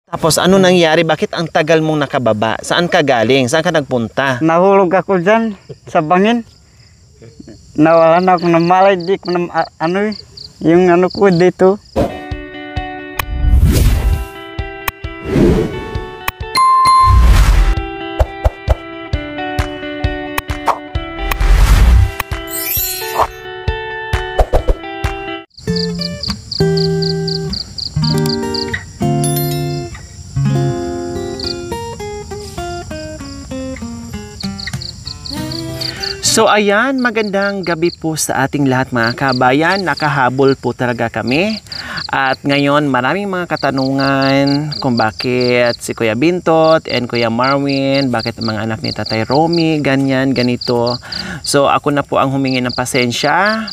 Tapos ano nangyari? Bakit ang tagal mong nakababa? Saan ka galing? Saan ka nagpunta? Nahulog ako dyan sa bangin. Nawalan ako ng malay, di ko na yung ano ko dito. So ayan, magandang gabi po sa ating lahat mga kabayan. Nakahabol po talaga kami. At ngayon maraming mga katanungan kung bakit si Kuya Bintot and Kuya Marwin, bakit ang mga anak ni Tatay Romy, ganyan, ganito. So ako na po ang humingi ng pasensya.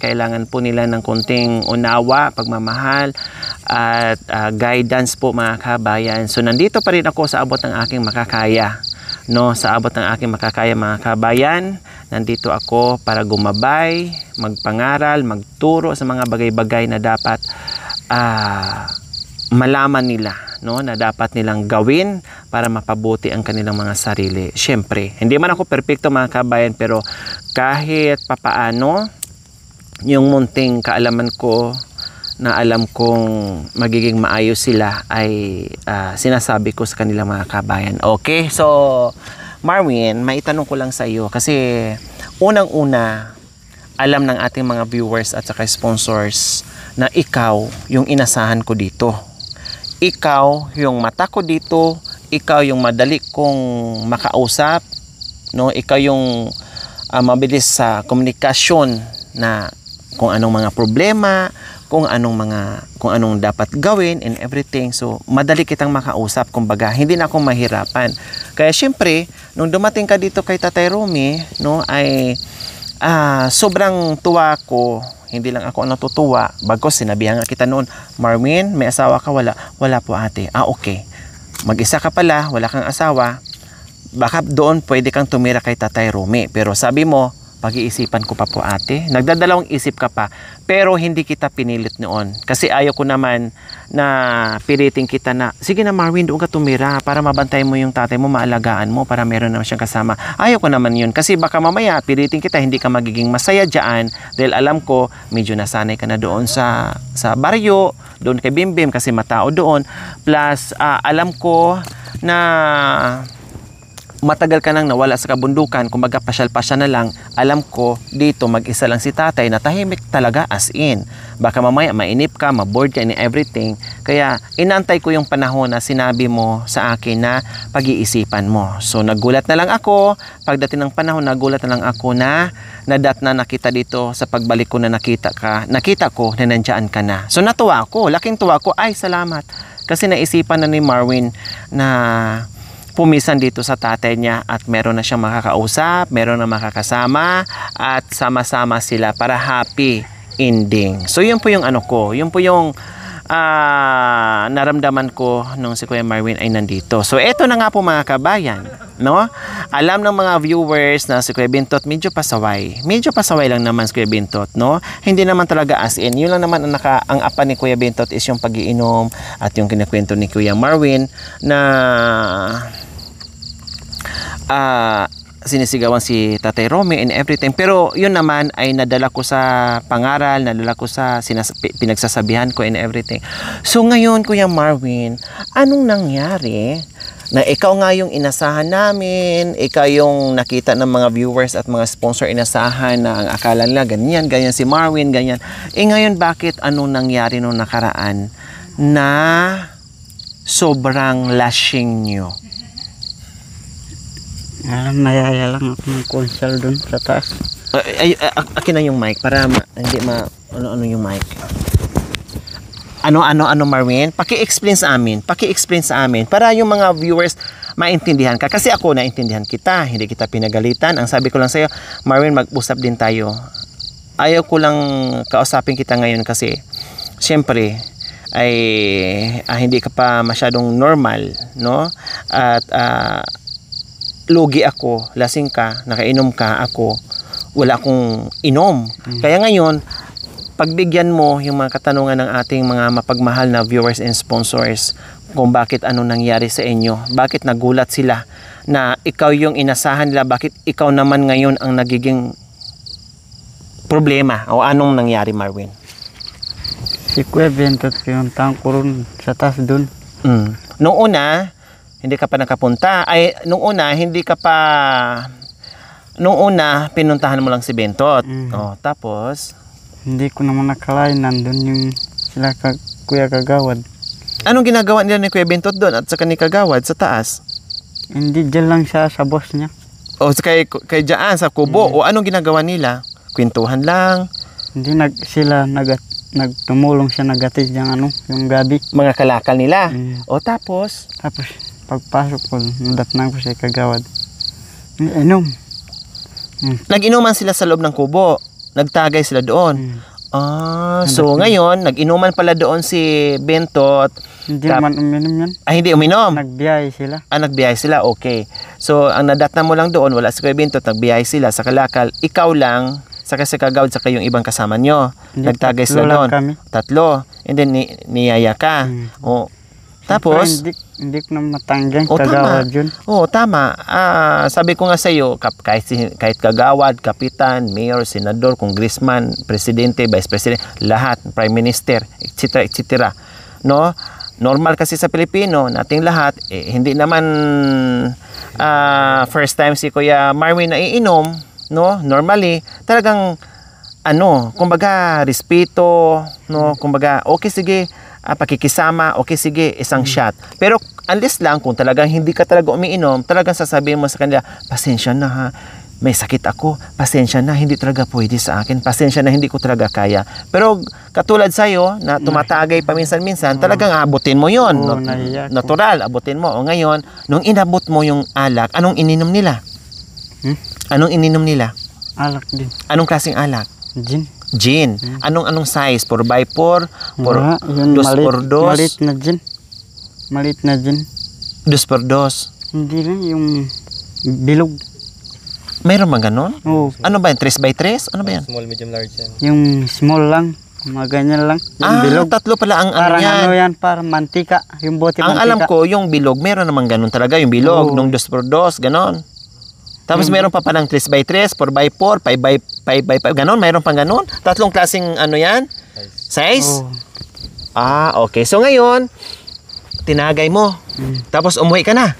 Kailangan po nila ng konting unawa, pagmamahal at guidance po mga kabayan. So nandito pa rin ako sa abot ng aking makakaya. Sa abot ng aking makakaya mga kabayan, nandito ako para gumabay, magpangaral, magturo sa mga bagay-bagay na dapat malaman nila, na dapat nilang gawin para mapabuti ang kanilang mga sarili. Siyempre, hindi man ako perpekto mga kabayan, pero kahit papaano, yung munting kaalaman ko na alam kong magiging maayos sila ay sinasabi ko sa kanilang mga kabayan. Okay, so Marwin, maitanong ko lang sa iyo kasi unang-una, alam ng ating mga viewers at saka sponsors na ikaw yung inasahan ko dito. Ikaw yung mata ko dito, ikaw yung madali kong makausap, ikaw yung mabilis sa komunikasyon na kung anong mga problema, kung anong dapat gawin and everything. So madali kitang makausap, kumbaga hindi na ako mahirapan. Kaya syempre nung dumating ka dito kay Tatay Romy, ay sobrang tuwa ko. Hindi lang ako natutuwa, bagos sinabihan nga kita noon, Marwin, may asawa ka? Wala po ate. Okay, mag-isa ka pala, wala kang asawa, baka doon pwede kang tumira kay Tatay Romy. Pero sabi mo, pag-iisipan ko pa po ate. Nagdadalawang isip ka pa. Pero hindi kita pinilit noon. Kasi ayaw ko naman na pilitin kita na, sige na Marwin, doon ka tumira para mabantay mo yung tatay mo, maalagaan mo para meron naman siyang kasama. Ayaw ko naman yun. Kasi baka mamaya pilitin kita, hindi ka magiging masaya dyan. Dahil alam ko, medyo nasanay ka na doon sa baryo, doon kay Bimbim kasi matao doon. Plus, alam ko na matagal ka nang nawala sa kabundukan, kumbaga pasyal-pasyal na lang. Alam ko dito mag-isa lang si tatay na tahimik talaga as in. Baka mamaya mainip ka, maboard ka and everything. Kaya inantay ko yung panahon na sinabi mo sa akin na pag-iisipan mo. So nagulat na lang ako, pagdating ng panahon nagulat na lang ako na nakita dito sa pagbalik ko na nakita ko na nandiyan ka na. So natuwa ako, laking tuwa ko, ay salamat. Kasi naisipan na ni Marwin na pumisan dito sa tatay niya at meron na siyang makakausap, meron na makakasama at sama-sama sila para happy ending. So yun po yung yun po yung naramdaman ko nung si Kuya Marwin ay nandito. So eto na nga po mga kabayan, alam ng mga viewers na si Kuya Bintot medyo pasaway lang naman si Kuya Bintot, hindi naman talaga as in. Yun lang naman ang apa ni Kuya Bintot is yung pag-iinom at yung kinakwento ni Kuya Marwin na sinisigawan si Tatay Romy and everything. Pero yun naman ay nadala ko sa pangaral, nadala ko sa pinagsasabihan ko and everything. So ngayon Kuya Marwin, anong nangyari na ikaw nga yung inasahan namin, ikaw yung nakita ng mga viewers at mga sponsor inasahan na ang akala nila ganyan si Marwin, ganyan. Ngayon bakit anong nangyari nung nakaraan na sobrang lashing nyo? Mayaya lang ako ng konsel dun sa taas. Akin na yung mic para hindi ano yung mic. Ano Marwin? Paki-explain sa amin para yung mga viewers maintindihan ka. Kasi ako naintindihan kita, hindi kita pinagalitan. Ang sabi ko lang sa'yo, Marwin, mag-usap din tayo. Ayaw ko lang kausapin kita ngayon kasi syempre ay hindi ka pa masyadong normal, At lugi ako, lasing ka, nakainom ka, ako wala akong inom. Kaya ngayon pagbigyan mo yung mga katanungan ng ating mga mapagmahal na viewers and sponsors kung bakit ano nangyari sa inyo, bakit nagulat sila na ikaw yung inasahan nila, bakit ikaw naman ngayon ang nagiging problema o anong nangyari, Marwin? Si Kuya Bentot pinuntahan ko ron sa taas dun. Nung una, hindi ka pa nakapunta. Nung una, pinuntahan mo lang si Bentot. Oh, tapos, Hindi ko naman nakalain nandun yung sila Kuya Kagawad. anong ginagawa nila ni Kuya Bentot doon at saka ni Kagawad sa taas? Hindi dyan lang siya sa boss niya. O kay Jaan sa kubo. O anong ginagawa nila? Kwentuhan lang. Hindi nagtumulong siya nagatid yung yung gabi. Mga kalakal nila. O tapos, Tapos pagpasok ko, nadatnan ko si Kagawad. Inom. nag-inuman sila sa loob ng kubo. Nagtagay sila doon. So ngayon, nag-inuman pala doon si Bentot. Hindi naman uminom yan. Hindi uminom. Nagbiyahe sila. Nagbiyahe sila, okay. So, ang nadatna mo lang doon, wala si Kuya Bentot, nagbiyahe sila sa kalakal. Ikaw lang, saka si Kagawad, saka yung ibang kasama nyo. Hindi, Nagtagay tatlo sila lang doon. kami. Tatlo. And then, niyaya ka. O, tapos, Hindi ko na matanggang tama. Kagawad yun. Tama. Sabi ko nga sa iyo, kahit Kagawad, Kapitan, Mayor, Senador, Congressman, Presidente, Vice President, lahat, Prime Minister, etc., etc. No? Normal kasi sa Pilipino, nating lahat, hindi naman first time si Kuya Marwin na iinom, no? Normally, talagang kumbaga respeto, no? Kumbaga, okay sige, pakikisama, okay sige, isang shot. Pero unless lang kung talagang hindi ka talaga umiinom, talagang sasabihin mo sa kanila, pasensya na ha, may sakit ako, pasensya na, hindi talaga pwede sa akin, pasensya na, hindi ko talaga kaya. Pero katulad sa'yo, na tumatagay paminsan-minsan, talagang abutin mo yon. Natural, abutin mo. O ngayon, nung inabot mo yung alak, anong ininom nila? Anong ininom nila? Alak din. Anong klaseng alak? Gin. Gin. Anong size? 4x4? Yun, 2x2? Malit na gin. Malit na gin. 2x2? Hindi lang yung bilog. Mayroon ba ganon? Oo. Ano ba yan? 3x3? Ano ba yan? Small, medium, large yan. Yung small lang. Mga ganyan lang. Yung bilog. Tatlo pala ang Parang yan. yan, parang mantika. Yung bote Ang mantika. alam ko, yung bilog, meron naman ganon talaga. Yung bilog, nung 2x2, ganon. Tapos meron pa palang 3x3, 4x4, 5x5, ganon. Mayroon pang ganon. Tatlong klaseng yan? Size? Okay. So ngayon, tinagay mo. Tapos umuwi ka na.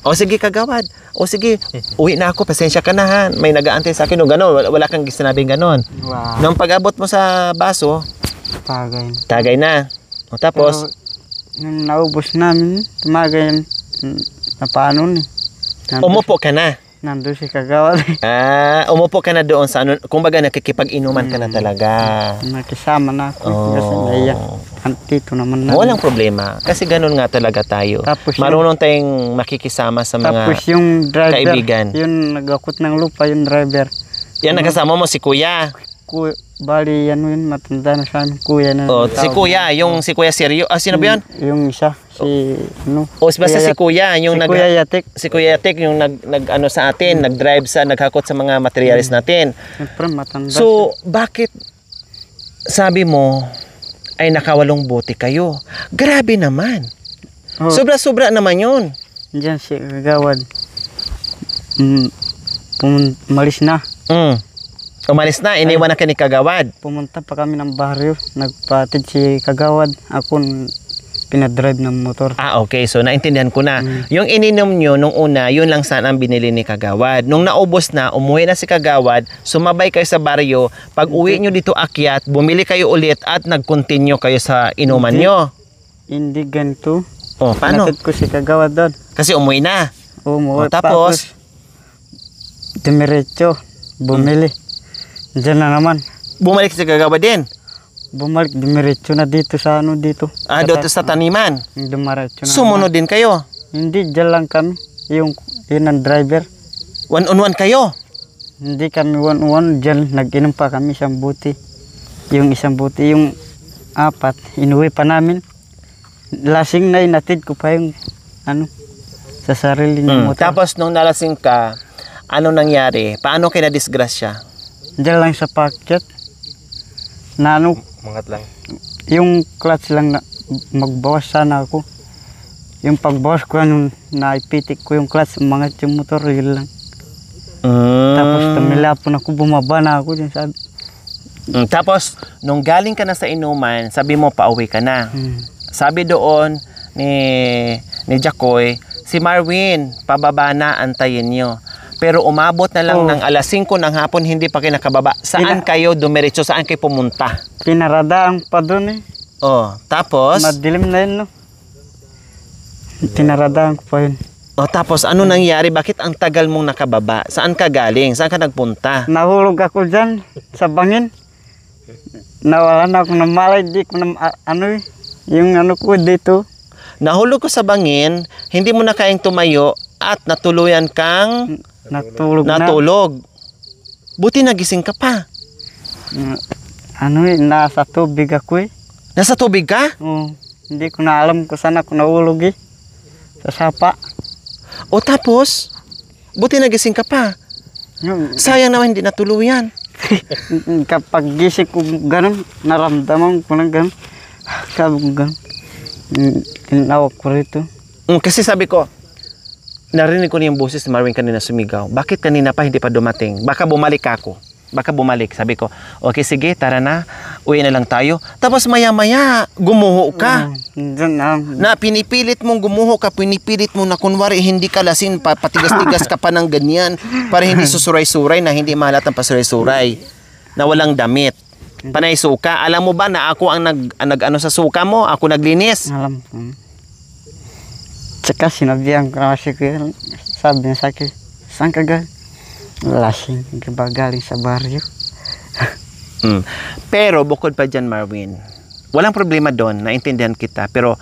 O sige, Kagawad. O sige, uwi na ako. Pasensya ka na ha. May nag-aantay sa akin o gano'n. Wala kang sinabing gano'n. Wow. Nung pag-abot mo sa baso, Tagay. tagay na. O tapos, Pero, nung naubos namin, tumagay na paano ni. umupo ka na. Nandun si Kagawad. Umupo ka na doon sa kumbaga nakikipag-inuman ka na talaga. Nakisama na ako. Kasi naiya. Antito naman na. Walang problema. Kasi ganun nga talaga tayo. Tapos Marunong tayong makikisama sa mga Tapos yung driver, kaibigan. yung nagakot ng lupa, yung driver. Yan, nakasama mo si Kuya. Bali, yun, matanda na sa amin. Kuya na. Si Kuya, yung si Kuya Seryo. Sino ba yan? Yung isa, Basta si Kuya, yung si Kuya Yatik. Si Kuya Yatik yung nag sa atin, nag-drive naghakot sa mga materials natin. Siyempre, matanda So, bakit sabi mo ay nakawalong bote kayo? Grabe naman. Sobra-sobra naman yun. Diyan si Kagawad. Umalis na. Umalis na, iniwan na ka ni Kagawad. Pumunta pa kami ng baryo. Nagpatid si Kagawad. Ako pinadrive ng motor. Okay. So, naintindihan ko na. Yung ininom nyo nung una, yun lang sana ang binili ni Kagawad. Nung naubos na, umuwi na si Kagawad, sumabay kayo sa baryo. Pag uwi nyo dito akyat, bumili kayo ulit at nag-continue kayo sa inuman nyo. Hindi ganito. Paano? Nakit ko si Kagawad doon. Kasi umuwi na. Umuwi tapos? Dumiretso. Bumili. Diyan na naman. Bumalik si Kagawad din. Bumalik, dumiretso na dito sa dito. Doon sa taniman. Dumiretso na. Sumunod din kayo. Hindi, dyan lang kami. Yun ang driver. One on one kayo. Hindi kami one on one. Dyan, nag-inom pa kami isang buti. Yung isang buti, yung 4, inuwi pa namin. Lasing na inatid ko pa yung sa sarili ng motor. Tapos nung nalasing ka, ano nangyari? Paano kayo na-disgrasya? Diyan lang sa packet. na ano, Mangat lang. yung clutch lang na magbawas sana ako. Yung pagbawas ko, naipitik ko yung clutch, umangat yung motor, yun lang. Tapos tumilapon ako, bumaba na ako dyan, sabi. Tapos, nung galing ka na sa inuman, sabi mo, pauwi ka na. Sabi doon ni Jacoy, si Marwin, pababa na, antayin nyo. Pero umabot na lang ng alas 5 ng hapon, hindi pa kayo nakababa. Saan kayo dumiretso? Saan kayo pumunta? Pinaradaan pa doon eh. Tapos? Madilim na yun, no? Tinaradaan ko pa yun. Tapos ano nangyari? Bakit ang tagal mong nakababa? Saan ka galing? Saan ka nagpunta? Nahulog ako dyan sa bangin. Nawala na ako ng malay, di ko na, yung ano ko dito. Nahulog ko sa bangin, hindi mo na kayang tumayo at natuluyan kang natulog. Buti nagising ka pa. Nasa tubig ako eh. Nasa tubig ka? Hindi ko na alam kung saan ako nahulog eh. Sa sapa. Tapos, buti nagising ka pa. Sayang naman hindi natuluyan. Kapag gising ko ganun, naramdaman ko na ganun. Sabi ko ganun. Tinawag ko rito. Kasi sabi ko, narinig ko na yung boses ni Marwin kanina sumigaw. Bakit kanina pa hindi pa dumating? Baka bumalik ako. Baka bumalik. Sabi ko, okay sige, tara na. Uwi na lang tayo. Tapos maya-maya, gumuho ka. Na pinipilit mong gumuho ka, pinipilit mo na kunwari hindi ka lasing, patigas-tigas ka pa ng ganyan para hindi susuray-suray na hindi mahalatang pasuray-suray. Na walang damit. Panay suka. Alam mo ba na ako ang nag-ano sa suka mo? Ako naglinis. Alam ko. Tsaka sinabihan ko kasi ko, sabi niya sa akin, saan ka galing? Lasing, ba galing sa baryo? Pero bukod pa dyan, Marwin, walang problema doon, naintindihan kita. Pero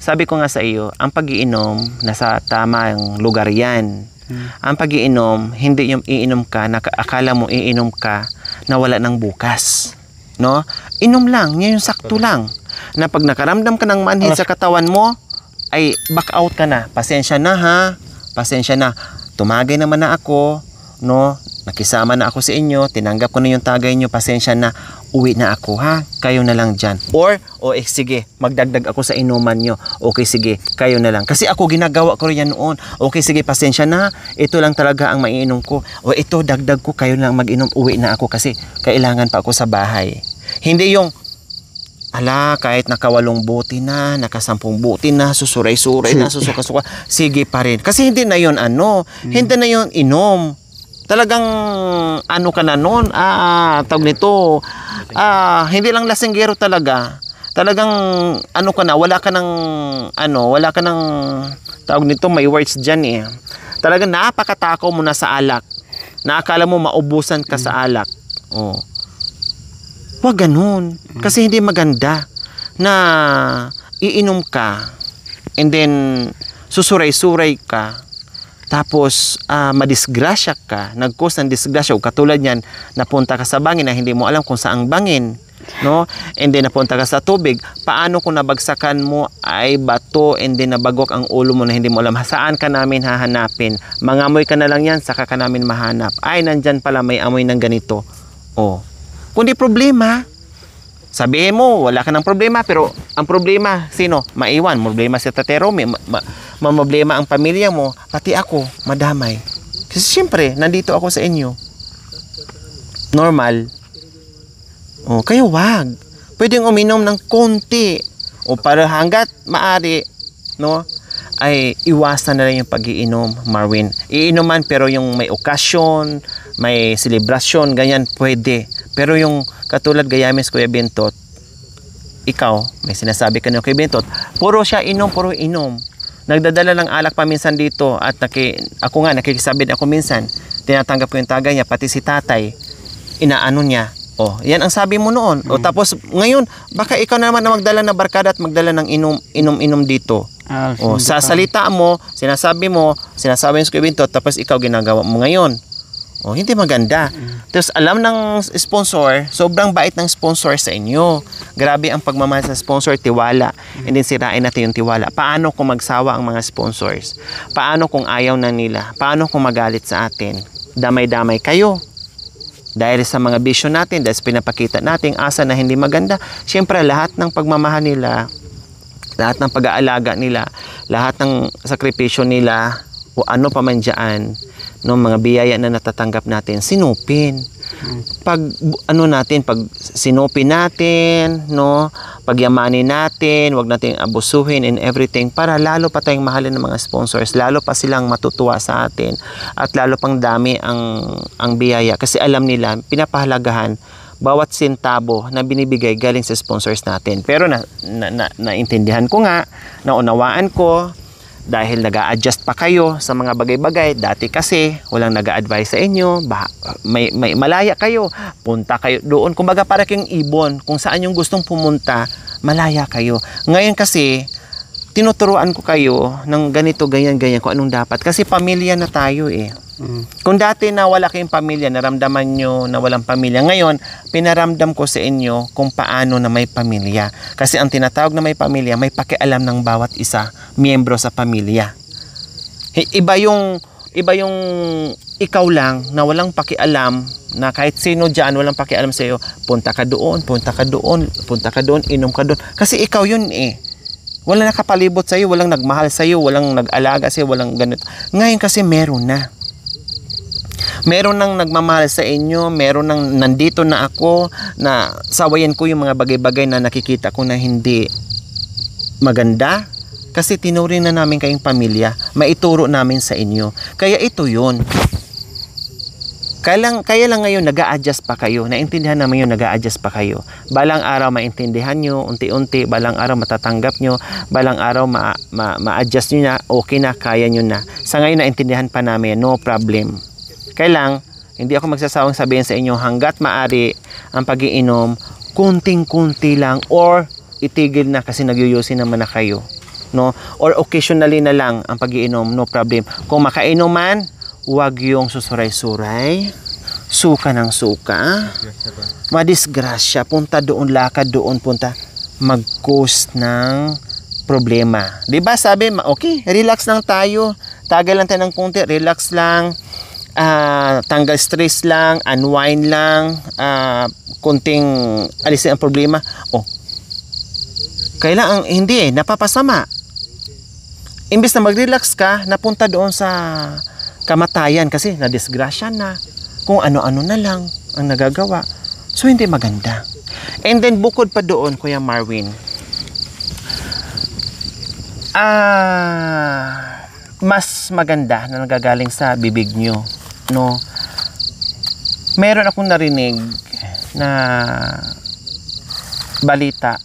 sabi ko nga sa iyo, ang pag-iinom, nasa tamang lugar yan. Ang pag-iinom, hindi yung iinom ka, akala mo iinom ka na wala ng bukas. No? Inom lang, yan yung sakto lang. Na pag nakaramdam ka ng manhid sa katawan mo, ay back out ka na. Pasensya na ha. Pasensya na. Tumagay naman na ako. No? Nakisama na ako sa inyo. Tinanggap ko na yung tagay nyo. Pasensya na. Uwi na ako ha. Kayo na lang dyan. Or, sige, magdagdag ako sa inuman nyo. Okay, sige, kayo na lang. Kasi ako ginagawa ko rin yan noon. Okay, sige, pasensya na. Ito lang talaga ang maiinom ko. Ito, dagdag ko. Kayo lang mag-inom. Uwi na ako kasi kailangan pa ako sa bahay. Hindi yung kahit naka8 buti na, naka10 buti na, susuray-suray na, susuka-suka, sige pa rin. Kasi hindi na yun hindi na yun inom. Talagang ka na nun, tawag nito, hindi lang lasinggero talaga. Talagang ka na, wala ka ng, tawag nito, may words dyan eh. Talagang napakatakaw mo na sa alak. Naakala mo maubusan ka sa alak. Wag ganun. Kasi hindi maganda na iinom ka and then susuray-suray ka tapos madisgrasya ka, nag-cause ng disgrasya o katulad niyan, napunta ka sa bangin na hindi mo alam kung saang bangin, no? And then napunta ka sa tubig, paano kung nabagsakan mo ay bato and then nabagok ang ulo mo na hindi mo alam, saan ka namin hahanapin? Mangamoy ka na lang yan, saka ka namin mahanap. Ay, nandyan pala may amoy ng ganito. Kundi problema, sabihin mo, wala ka ng problema, pero ang problema, sino? Maiwan. Problema si Tatero, problema ang pamilya mo, pati ako, madamay. Kasi siyempre, nandito ako sa inyo. Normal. Kaya wag. Pwedeng uminom ng konti. Para hanggat maari, no? Ay iwasan na lang yung pag-iinom, Marwin. Iinuman pero yung may okasyon, may selebrasyon, ganyan, pwede. Pero yung katulad gayamis Kuya Bentot, ikaw, may sinasabi ka niyo Kuya Bentot, puro siya inom, puro inom. Nagdadala ng alak pa minsan dito at ako nga, nakikisabi ako minsan, tinatanggap ko yung tagay niya, pati si tatay, inaano niya. Yan ang sabi mo noon. Tapos ngayon, baka ikaw naman na magdala ng barkada at magdala ng inom dito. Sa salita mo, sinasabi sa Kuya Bentot, tapos ikaw ginagawa mo ngayon. Hindi maganda. Tapos alam ng sponsor, sobrang bait ng sponsor sa inyo. Grabe ang pagmamahal sa sponsor, tiwala. And then sirain natin yung tiwala. Paano kung magsawa ang mga sponsors? Paano kung ayaw na nila? Paano kung magalit sa atin? Damay-damay kayo. Dahil sa mga bisyo natin, dahil sa pinapakita nating asa na hindi maganda, syempre lahat ng pagmamahal nila, lahat ng pag-aalaga nila, lahat ng sakripisyo nila, o ano pa man dyan, no, mga biyaya na natatanggap natin, sinupin. Pag pag sinupin natin, no, pagyamanin natin, wag nating abusuhin and everything para lalo pa tayong mahalin ng mga sponsors, lalo pa silang matutuwa sa atin at lalo pang dami ang biyaya kasi alam nila pinapahalagahan bawat sentabo na binibigay galing sa sponsors natin. Pero naintindihan ko nga, naunawaan ko dahil nag-a-adjust pa kayo sa mga bagay-bagay. Dati kasi walang nag-a-advise sa inyo, may malaya kayo, punta kayo doon. Kumbaga para kayong ibon, kung saan yung gustong pumunta, malaya kayo. Ngayon kasi tinuturuan ko kayo ng ganito, ganyan, kung anong dapat. Kasi pamilya na tayo eh. Kung dati na wala kayong pamilya, naramdaman nyo na walang pamilya. Ngayon, pinaramdam ko sa inyo kung paano na may pamilya. Kasi ang tinatawag na may pamilya, may pakialam ng bawat isa, miyembro sa pamilya. Iba yung ikaw lang na walang pakialam, na kahit sino dyan walang pakialam sa iyo, punta ka doon, inom ka doon. Kasi ikaw yun eh. Walang nakapalibot sa iyo, walang nagmahal sa iyo, walang nag-alaga sa iyo, walang ganito. Ngayon kasi meron na. Meron nang nagmamahal sa inyo, meron nang nandito na ako na sawayan ko yung mga bagay-bagay na nakikita ko na hindi maganda kasi tinuring na namin kayong pamilya, maituro namin sa inyo. Kaya ito yun. Kaya lang ngayon nag-a-adjust pa kayo. Naintindihan naman yun, nag-a-adjust pa kayo. Balang araw maintindihan nyo, unti-unti, balang araw matatanggap nyo, balang araw ma-adjust nyo na, okay na, kaya nyo na. Sa ngayon naintindihan pa namin, no problem. Kailang, hindi ako magsasawang sabihin sa inyo hanggat maaari ang pag-iinom, kunting-kunti lang or itigil na kasi nagyuyusin naman na kayo. No? Or occasionally na lang ang pag-iinom, no problem. Kung makainom man, huwag yung susuray-suray, suka ng suka, madisgrasya, punta doon, lakad doon, punta, mag-cause ng problema. Diba sabi, okay, relax lang tayo, tagal lang tayo ng kunti, relax lang, tanggal stress lang, unwind lang, kunting alisin ang problema. Kailangan hindi napapasama. Imbes na mag-relax ka, napunta doon sa kamatayan kasi nadisgrasya na. Kung ano-ano na lang ang nagagawa. So hindi maganda. And then bukod pa doon, Kuya Marwin, mas maganda na nagagaling sa bibig nyo, no? Meron akong narinig na balita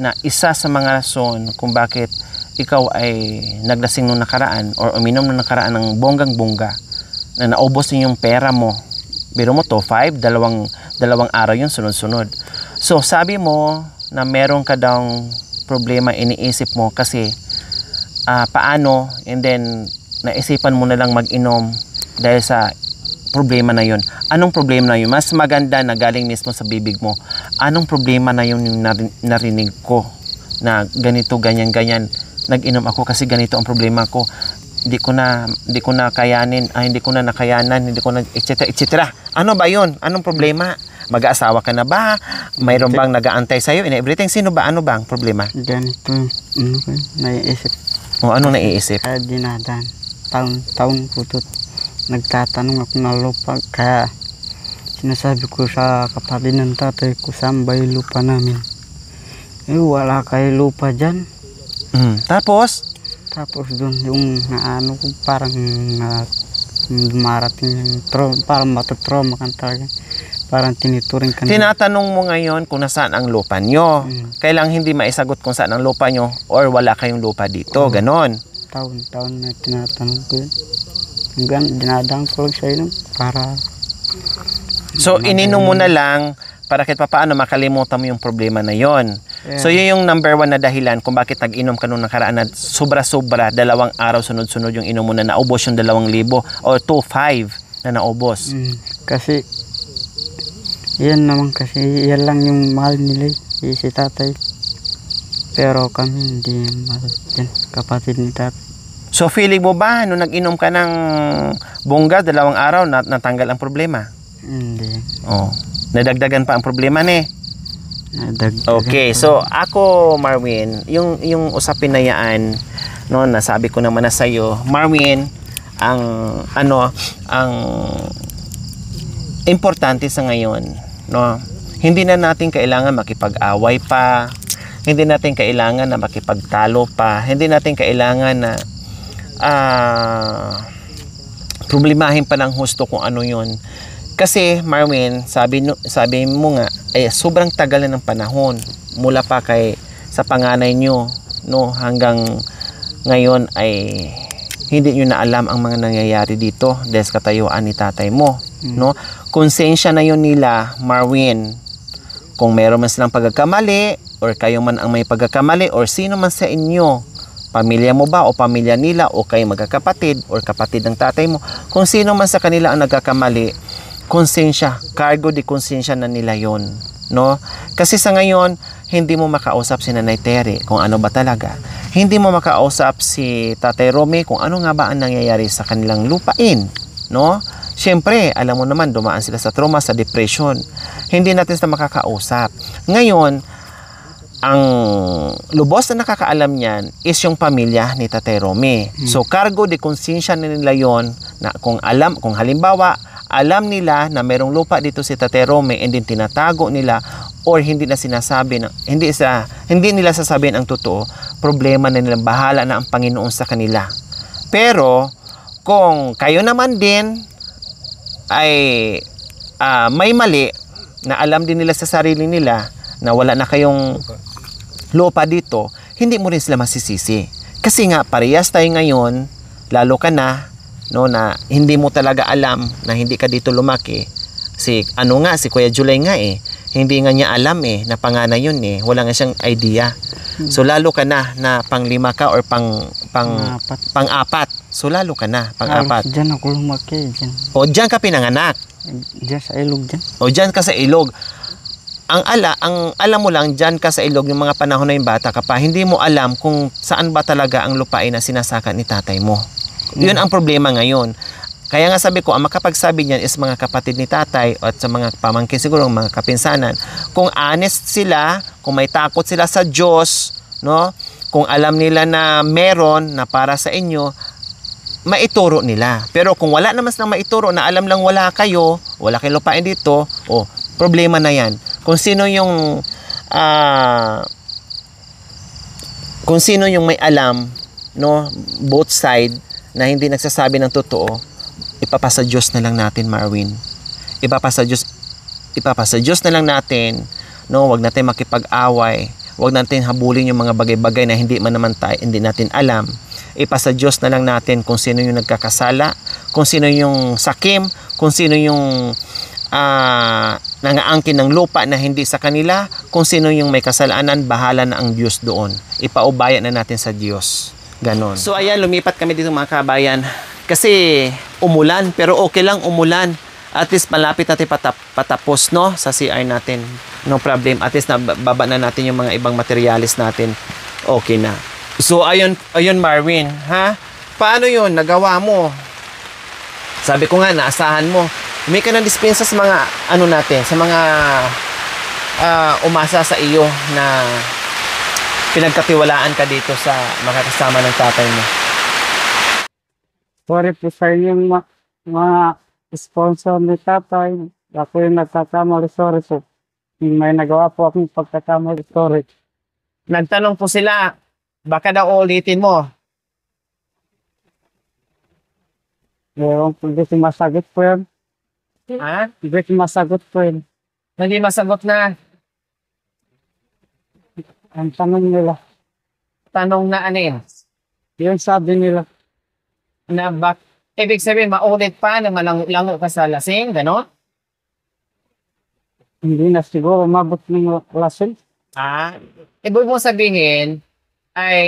na isa sa mga rason kung bakit ikaw ay naglasing nung nakaraan or uminom nung nakaraan ng bonggang-bongga na naubos yung pera mo. Biro mo to, dalawang araw yun sunod-sunod. So sabi mo na meron ka daw problema iniisip mo kasi paano, and then naisipan mo na lang mag-inom dahil sa problema na yun. Anong problema na yun? Mas maganda na galing mismo sa bibig mo. Anong problema na yun yung narinig ko na ganito, ganyan, nag-inom ako kasi ganito ang problema ko. Hindi ko na kayanin, hindi ko na nakayanan, hindi ko na etc. Ano ba yun? Anong problema? Mag-aasawa ka na ba? Mayroon bang nag-aantay sa'yo and everything? Sino ba? Ano bang problema? Ganito, naiisip. O anong naiisip? Dinadaan. Taon ko to. Nagtatanong ako na lupa. Kaya sinasabi ko sa kapatid ng tatay ko, saan ba yung lupa namin? Wala kayo lupa dyan. Tapos doon yung naano ko parang marating yung parang matatrauma kan talaga. Parang tinituring ka. Tinatanong mo ngayon kung nasaan ang lupa nyo. Kailang hindi maisagot kung saan ang lupa nyo or wala kayong lupa dito. Ganon. Taon na tinatanong ko yun. Hanggang dinadaan ko lang sa'yo para... So, ininom mo na lang para kahit paano makalimutan mo yung problema na yon. Yeah. So, yun yung number 1 na dahilan kung bakit nag-inom ka nung nakaraan na sobra-sobra, 2 araw sunod-sunod yung inom mo na naubos yung 2,000 o 2,500 na naubos. Kasi, yan naman kasi, yan lang yung mahal nila si tatay. Pero kami hindi mahal yan, kapatid ni tatay. So, feeling mo ba nung nag-inom ka ng bongga 2 araw natanggal ang problema? Hindi. Oh, nadagdagan pa ang problema ni. Nadagdagan Okay, pa. so ako, Marwin, yung usapin na yaan, no, nasabi ko naman na sa'yo, Marwin, ang importante sa ngayon, no, hindi na natin kailangan makipag-away pa, hindi natin kailangan na makipagtalo pa, hindi natin kailangan na problemahin pa ng husto kung ano yun. Kasi Marwin, sabi mo nga, sobrang tagal na ng panahon mula pa sa panganay nyo, no, hanggang ngayon ay hindi nyo na alam ang mga nangyayari dito dahil sa katayuan ni tatay mo, no? Konsensya na yun nila, Marwin, kung meron man silang pagkakamali or kayo man ang may pagkakamali or sino man sa inyo, pamilya mo ba o pamilya nila o kayo magkakapatid or kapatid ng tatay mo, kung sino man sa kanila ang nagkakamali, konsensya, cargo de konsensya na nila yon, no? Kasi sa ngayon, hindi mo makausap si Nanay Terry kung ano ba talaga. Hindi mo makausap si Tatay Romy kung ano nga ba ang nangyayari sa kanilang lupain, no? Siyempre, alam mo naman, dumaan sila sa trauma, sa depression. Hindi natin sila makakausap. Ngayon, ang lubos na nakakaalam niyan is yung pamilya ni Tatay Romy. So, cargo de konsensya na nila yon na kung halimbawa, alam nila na merong lupa dito si Tatay Romy and then tinatago nila or hindi na sinasabi hindi nila sasabihin ang totoo, problema na nila, bahala na ang Panginoon sa kanila. Pero kung kayo naman din ay may mali na alam din nila sa sarili nila na wala na kayong lupa dito, hindi mo rin sila masisisi. Kasi nga parehas tayo ngayon, lalo ka na, no, na hindi mo talaga alam na hindi ka dito lumaki. Si Kuya July nga hindi nga niya alam na panganay yun wala nga siyang idea. So lalo ka na panglima ka or pang-apat. So lalo ka na pang-apat. Diyan ako lumaki, diyan. O diyan ka pinanganak. Diyan sa ilog diyan. O diyan ka sa ilog. Ang alam mo lang diyan ka sa ilog yung mga panahon na yung bata ka pa, hindi mo alam kung saan ba talaga ang lupain na sinasaka ni tatay mo. Yun ang problema ngayon. Kaya nga sabi ko, ang makapagsabi niyan is mga kapatid ni tatay at sa mga pamangkin siguro, mga kapinsanan. Kung honest sila, kung may takot sila sa Diyos, no? Kung alam nila na meron na para sa inyo, maituro nila. Pero kung wala naman silang maituro na alam lang wala kayong lupain dito, problema na yan. Kung sino yung may alam, no, both side, na hindi nagsasabi ng totoo, ipapasa Diyos na lang natin, Marwin. Ipapasa Diyos na lang natin, no, wag natin makipag-away, wag natin habulin yung mga bagay-bagay na hindi natin alam. Ipasa Diyos na lang natin kung sino yung nagkakasala, kung sino yung sakim, kung sino yung nangaangkin ng lupa na hindi sa kanila, kung sino yung may kasalanan, bahala na ang Diyos doon. Ipaubaya na natin sa Diyos. Ganon. So ayan, lumipat kami dito mga kabayan. Kasi umulan, pero okay lang umulan. At least malapit natin patapos, no, sa CR natin. No problem. At least nababa na natin yung mga ibang materialis natin. Okay na. So ayun Marwin, ha? Paano yun? Nagawa mo? Sabi ko nga, naasahan mo. May ka ng dispensa sa mga natin, sa mga umasa sa iyo na pinagkatiwalaan ka dito sa makakasama ng tatay mo. Sorry po sa inyong mga sponsor ni tatay. Ako yung nagkakamali, sorry po. May nagawa po akong pagkakamali, sorry. Nagtanong po sila, baka daw ulitin mo. Hindi ko masagot po yan. Ha? Hindi ko masagot po yan. Hindi masagot na. Ang tanong nila. Tanong na ano yun? Yung sabi nila. Na ibig sabihin, maulit pa na malango ka sa lasing, gano'n? Hindi na siguro umabot ng lasing. Ibig mo sabihin, ay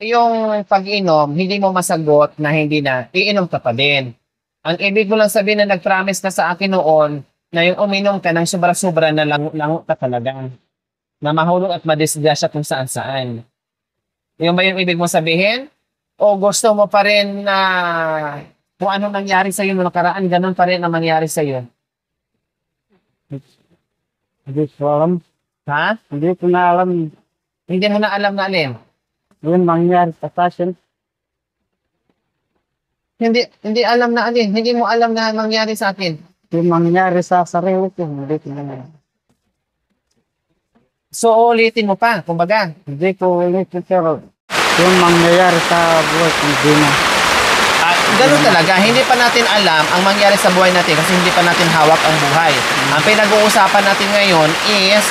yung pag-inom, hindi mo masagot na hindi na, iinom ka pa din. Ang ibig mo lang sabihin na nag-promise ka sa akin noon, na yung uminom ka ng sobra-sobra na lango ka talaga. Na mahulog at madisgrasya kung saan-saan. Yung ba yung ibig mo sabihin? O gusto mo pa rin na Kung ano nangyari sa'yo noong nakaraan, ganun pa rin ang mangyari sa'yo. Hindi ko alam. Ha? Hindi ko na alam. Hindi mo na alam na alin. Yung mangyari sa akin. Hindi alam na alin. Hindi mo alam na mangyari sa akin. Yung mangyari sa sarili ko. Hindi ko na alam. So, ulitin mo pa, kumbaga. Hindi ko ulit pero yung mangyayari sa buhay ko, hindi na. At ganun talaga, hindi pa natin alam ang mangyari sa buhay natin kasi hindi pa natin hawak ang buhay. Ang pinag-uusapan natin ngayon is,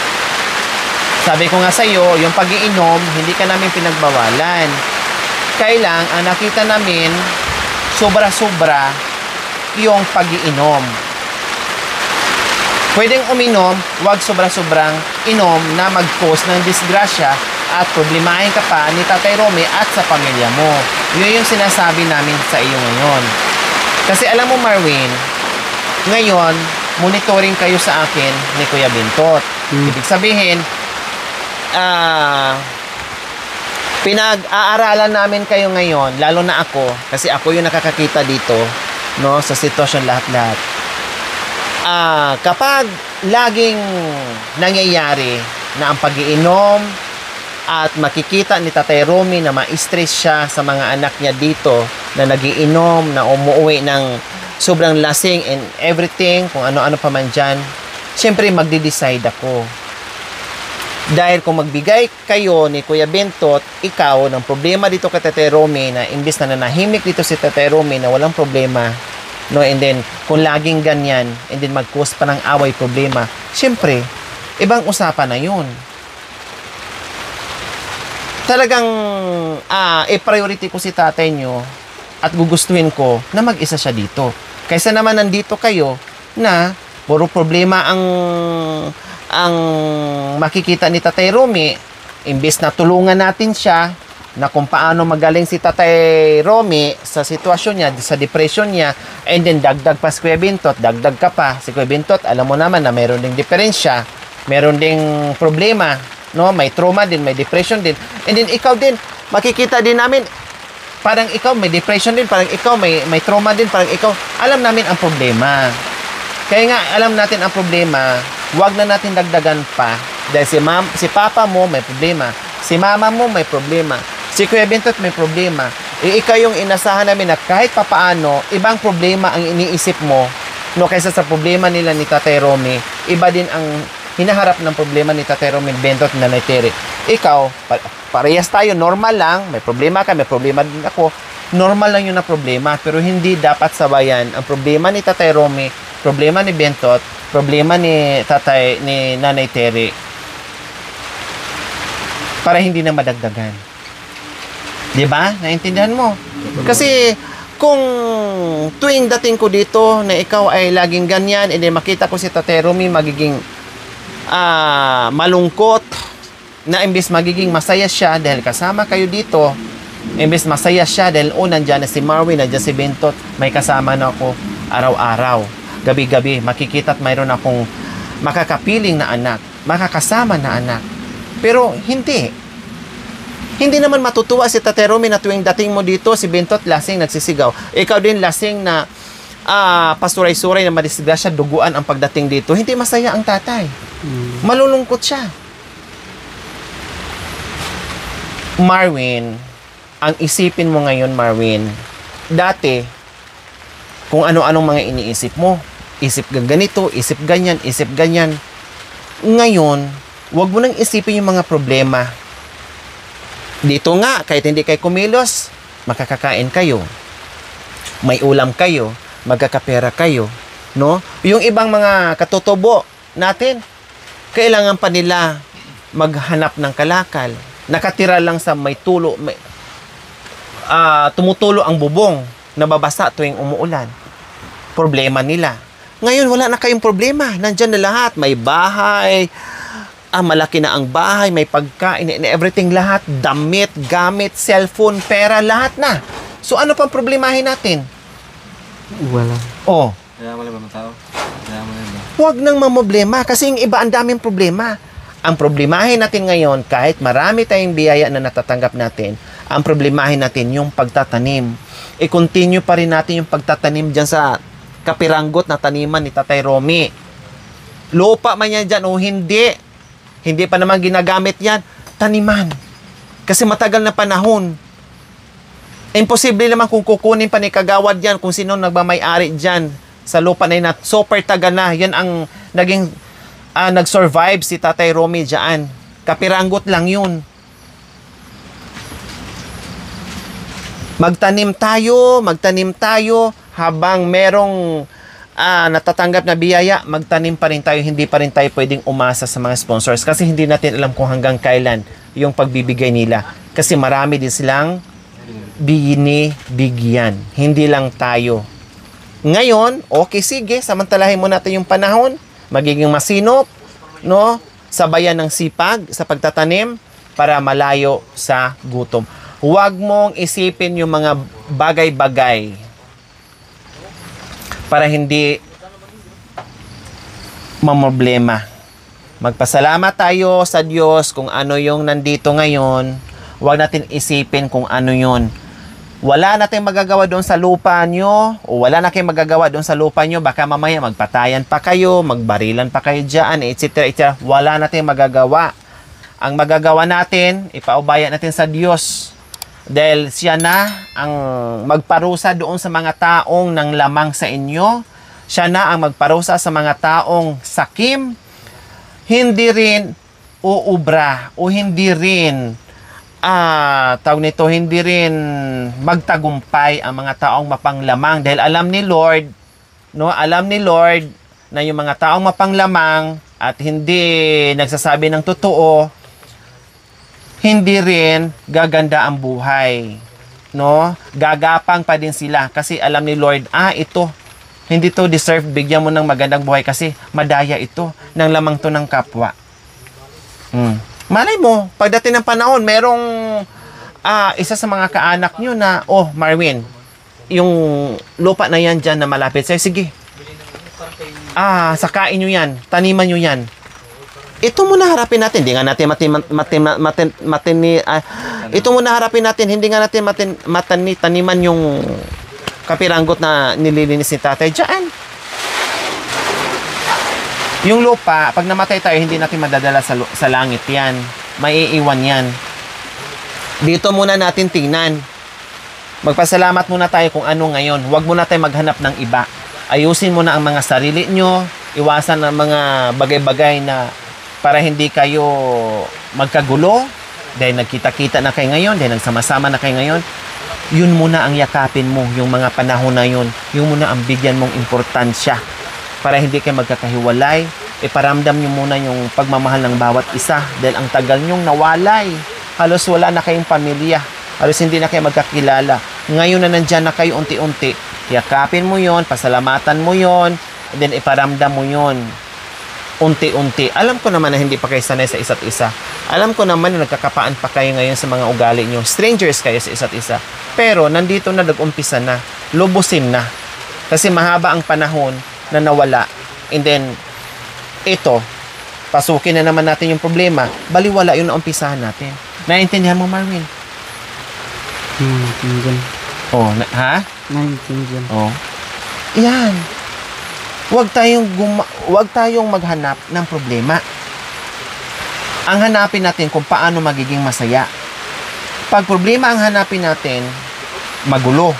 sabi ko nga sa iyo, yung pag-iinom, hindi ka namin pinagbawalan. Kailang, ang nakita namin, sobra-sobra yung pag-iinom. Pwedeng uminom, wag sobra-sobrang inom na mag-cause ng disgrasya at problemahin ka pa ni Tatay Romy at sa pamilya mo. Yun yung sinasabi namin sa iyo ngayon. Kasi alam mo, Marwin, ngayon, monitoring kayo sa akin ni Kuya Bintot. Ibig sabihin, pinag-aaralan namin kayo ngayon, lalo na ako, kasi ako yung nakakakita dito, no, sa sitwasyon lahat-lahat. Kapag laging nangyayari na ang pag-iinom at makikita ni Tatay Romy na ma-stress siya sa mga anak niya dito na nagiinom, na umuwi ng sobrang lasing and everything, kung ano-ano pa man dyan, syempre magde-decide ako. Dahil kung magbigay kayo ni Kuya Bentot, ikaw, ng problema dito kay Tatay Romy, na imbis na nanahimik dito si Tatay Romy na walang problema, no, and then kung laging ganyan and then mag-cause pa ng away, problema, syempre ibang usapan na yun. Talagang i-priority ko si tatay nyo at gugustuhin ko na mag-isa siya dito kaysa naman nandito kayo na puro problema ang makikita ni Tatay Romy. Imbes na tulungan natin siya na kung paano magaling si Tatay Romy sa sitwasyon niya, sa depression niya, and then dagdag pa si Kuya Bintot, dagdag ka pa. Si Kuya Bintot, alam mo naman na mayroon ding diferensya, mayroon ding problema, no? May trauma din, may depression din. And then ikaw din, makikita din namin, parang ikaw may depression din, parang ikaw may trauma din, parang ikaw, alam namin ang problema. Kaya nga, alam natin ang problema, wag na natin dagdagan pa. Dahil si papa mo may problema, si mama mo may problema, si Kuya Bintot may problema. Ikaw yung inasahan namin na kahit papaano, ibang problema ang iniisip mo, no, kaysa sa problema nila ni Tatay Romy. Iba din ang hinaharap ng problema ni Tatay Romy, Bentot, Nanay Terry. Ikaw, parehas tayo, normal lang, may problema ka, may problema din ako. Normal lang yun na problema, pero hindi dapat sabayan ang problema ni Tatay Romy, problema ni Bentot, problema ni Nanay Terry, para hindi na madagdagan. 'Di ba? Naintindihan mo? Kasi kung tuwing dating ko dito na ikaw ay laging ganyan, and then makita ko si Tatay Romy magiging malungkot, na imbes magiging masaya siya dahil kasama kayo dito, imbes masaya siya dahil nandiyan na si Marwin, nandiyan si Bentot, may kasama na ako araw-araw, gabi-gabi, makikita at mayroon akong makakapiling na anak, makakasama na anak. Pero hindi naman matutuwa si Tatay Romy na tuwing dating mo dito, si Bentot lasing nagsisigaw. Ikaw din lasing na pasuray-suray na madisgrasya, duguan ang pagdating dito. Hindi masaya ang tatay. Malulungkot siya. Marwin, ang isipin mo ngayon, Marwin, dati, kung ano-anong mga iniisip mo, isip ganito, isip ganyan. Ngayon, wag mo nang isipin yung mga problema. Dito nga, kahit hindi kayo kumilos, makakakain kayo. May ulam kayo, magkakapera kayo, no? Yung ibang mga katutubo natin, kailangan pa nila maghanap ng kalakal. Nakatira lang sa may tulo, tumutulo ang bubong, nababasa tuwing umuulan. Problema nila. Ngayon, wala na kayong problema. Nandyan na lahat. May bahay, malaki na ang bahay, may pagkain, and everything, lahat, damit, gamit, cellphone, pera, lahat na. So, ano pang problemahin natin? Wala. Oh. Kaya mo lang ba tao? Kaya mo lang ba? Huwag nang mamblema kasi yung iba ang daming problema. Ang problemahin natin ngayon, kahit marami tayong biyaya na natatanggap natin, ang problemahin natin yung pagtatanim. i-continue pa rin natin yung pagtatanim dyan sa kapiranggot na taniman ni Tatay Romy. Lupa man yan dyan o hindi pa naman ginagamit yan, taniman. Kasi matagal na panahon. Imposible naman kung kukunin pa ni Kagawad yan, kung sino nagmamay-ari dyan sa lupa na yun, super tagal na. Yan ang naging nag-survive si Tatay Romy dyan. Kapiranggot lang yun. Magtanim tayo habang merong natatanggap na biyaya, magtanim pa rin tayo, hindi pa rin tayo pwedeng umasa sa mga sponsors kasi hindi natin alam kung hanggang kailan yung pagbibigay nila. Kasi marami din silang binibigyan, hindi lang tayo. Ngayon, okay, sige, samantalahin mo natin yung panahon, magiging masinop, no? Sabayan ng sipag sa pagtatanim para malayo sa gutom. Huwag mong isipin yung mga bagay-bagay para hindi mamroblema. Magpasalamat tayo sa Diyos kung ano yung nandito ngayon. Huwag natin isipin kung ano yun. Wala na tayong magagawa doon sa lupa nyo, o wala na kayong magagawa doon sa lupa nyo, baka mamaya magpatayan pa kayo, magbarilan pa kayo dyan, etc. etc. Wala na tayong magagawa. Ang magagawa natin, ipaubaya natin sa Diyos. Dahil siya na ang magparusa doon sa mga taong nang lamang sa inyo. Siya na ang magparusa sa mga taong sakim. Hindi rin uubra o hindi rin hindi rin magtagumpay ang mga taong mapanglamang. Dahil alam ni Lord na yung mga taong mapanglamang at hindi nagsasabi ng totoo, hindi rin gaganda ang buhay. No? Gagapang pa din sila kasi alam ni Lord, ito, hindi to deserve, bigyan mo ng magandang buhay kasi madaya ito, nang lamang to ng kapwa. Malay mo, pagdating ng panahon, merong isa sa mga kaanak nyo na, Marwin, yung lupa na yan dyan na malapit sa'yo, sige, sakain nyo yan, taniman nyo yan. Ito muna harapin natin, hindi nga natin ito muna harapin natin, hindi nga natin taniman yung kapiranggot na nililinis ni tatay dyan. Yung lupa, pag namatay tayo, hindi natin madadala sa langit yan. Maiiwan yan. Dito muna natin tingnan. Magpasalamat muna tayo kung ano ngayon. Huwag muna tayo maghanap ng iba. Ayusin muna ang mga sarili nyo. Iwasan ang mga bagay-bagay na para hindi kayo magkagulo. Dahil nagkita-kita na kayo ngayon, dahil nagsama-sama na kayo ngayon. Yun muna ang yakapin mo, yung mga panahon na yun. Yung muna ang bigyan mong importansya. Para hindi kayo magkakahiwalay, iparamdam nyo muna yung pagmamahal ng bawat isa. Dahil ang tagal nyong nawalay. Halos wala na kayong pamilya. Halos hindi na kayo magkakilala. Ngayon na nandyan na kayo unti-unti. Yakapin mo yon, pasalamatan mo yon, and then iparamdam mo yon unti-unti. Alam ko naman na hindi pa kayo sanay sa isa't isa. Alam ko naman na nagkakapaan pa kayo ngayon sa mga ugali nyo. Strangers kayo sa isa't isa. Pero nandito na nag-umpisa na. Lubusin na. Kasi mahaba ang panahon na nawala. And then, ito, pasukin na naman natin yung problema. Baliwala yung naumpisahan natin. Naiintindihan mo, Marwin? Naiintindihan. Ha? Naiintindihan. Yan. Huwag tayong maghanap ng problema. Ang hanapin natin kung paano magiging masaya. Pag problema ang hanapin natin, magulo.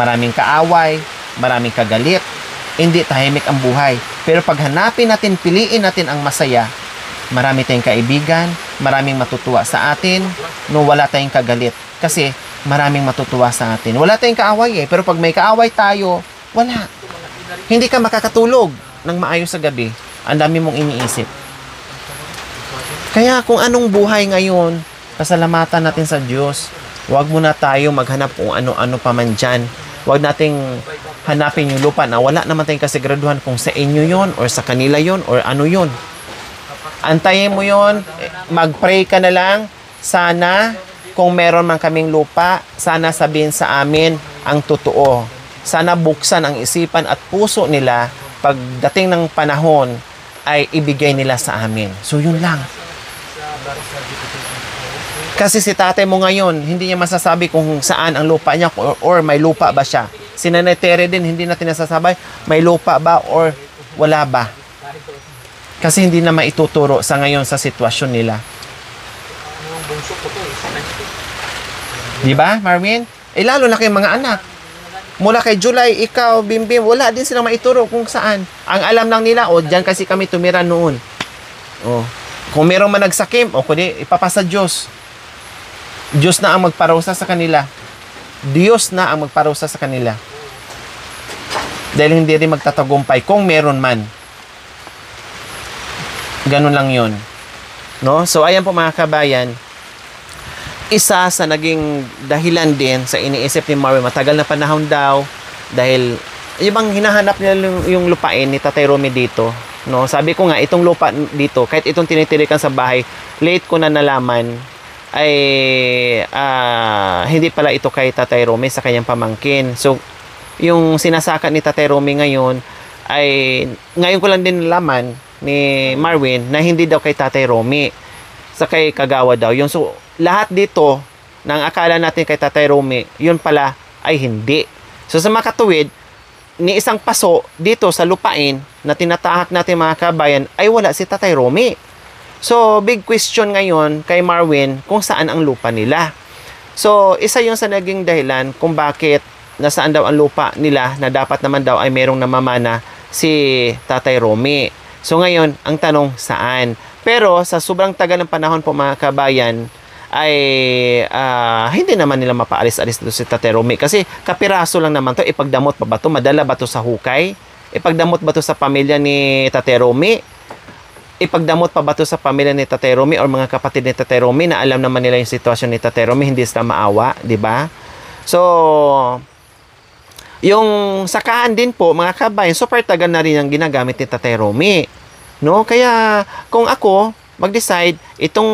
Maraming kaaway, maraming kagalit, hindi tahimik ang buhay. Pero pag hanapin natin, piliin natin ang masaya, marami tayong kaibigan, maraming matutuwa sa atin, wala tayong kagalit. Kasi maraming matutuwa sa atin. Wala tayong kaaway pero pag may kaaway tayo, wala. Hindi ka makakatulog ng maayos sa gabi. Ang dami mong iniisip. Kaya kung anong buhay ngayon, pasalamatan natin sa Diyos. Huwag muna tayo maghanap kung ano-ano pa man dyan. Huwag nating hanapin yung lupa na wala naman tayong kasiguraduhan kung sa inyo yon or sa kanila yon or ano yon. Antayin mo yon, mag-pray ka na lang. Sana kung meron man kaming lupa, sana sabihin sa amin ang totoo. Sana buksan ang isipan at puso nila pagdating ng panahon ay ibigay nila sa amin. So yun lang. Kasi si tatay mo ngayon, hindi niya masasabi kung saan ang lupa niya or may lupa ba siya. Si Nanay Tere din, hindi natin nasasabi may lupa ba or wala ba. Kasi hindi na maituturo sa ngayon sa sitwasyon nila. Di ba, Marvin? Lalo na kayong mga anak. Mula kay July, ikaw, Bimbim, wala din silang maituro kung saan. Ang alam lang nila, dyan kasi kami tumira noon. Kung meron man nagsakim, kundi ipapasa Diyos. Diyos na ang magparusa sa kanila. Diyos na ang magparusa sa kanila. Dahil hindi rin magtatagumpay kung meron man. Ganun lang yun. No? So, ayan po mga kabayan, isa sa naging dahilan din sa iniisip ni Marvin, matagal na panahon daw, dahil ibang hinahanap nila yung lupain ni Tatay Romy dito. No? Sabi ko nga, itong lupa dito, kahit itong tinitirikan sa bahay, late ko na nalaman, ay hindi pala ito kay Tatay Romy, sa kanyang pamangkin. So, yung sinasaka ni Tatay Romy ngayon, ay ngayon ko lang din nalaman ni Marvin na hindi daw kay Tatay Romy, sa kay Kagawa daw. Yung so, lahat dito, nang akala natin kay Tatay Romy, yun pala ay hindi. So, sa makatuwid, ni isang paso dito sa lupain na tinatahak natin mga kabayan, ay wala si Tatay Romy. So, big question ngayon kay Marvin kung saan ang lupa nila. So, isa yung sa naging dahilan kung bakit nasaan daw ang lupa nila na dapat naman daw ay merong namamana si Tatay Romy. So, ngayon, ang tanong, saan? Pero, sa sobrang tagal ng panahon po mga kabayan, ay hindi naman nila mapaalis-alis dito si Tatay Romy. Kasi kapiraso lang naman to. Ipagdamot pa ba to? Madala ba to sa hukay? Ipagdamot ba to sa pamilya ni Tatay Romy? Ipagdamot pa ba to sa pamilya ni Tatay Romy or mga kapatid ni Tatay Romy na alam naman nila yung sitwasyon ni Tatay Romy, hindi sila maawa, di ba? So, yung sakahan din po, mga kabayan, super tagal na rin ang ginagamit ni Tatay Romy. No? Kaya, kung ako, mag-decide, itong,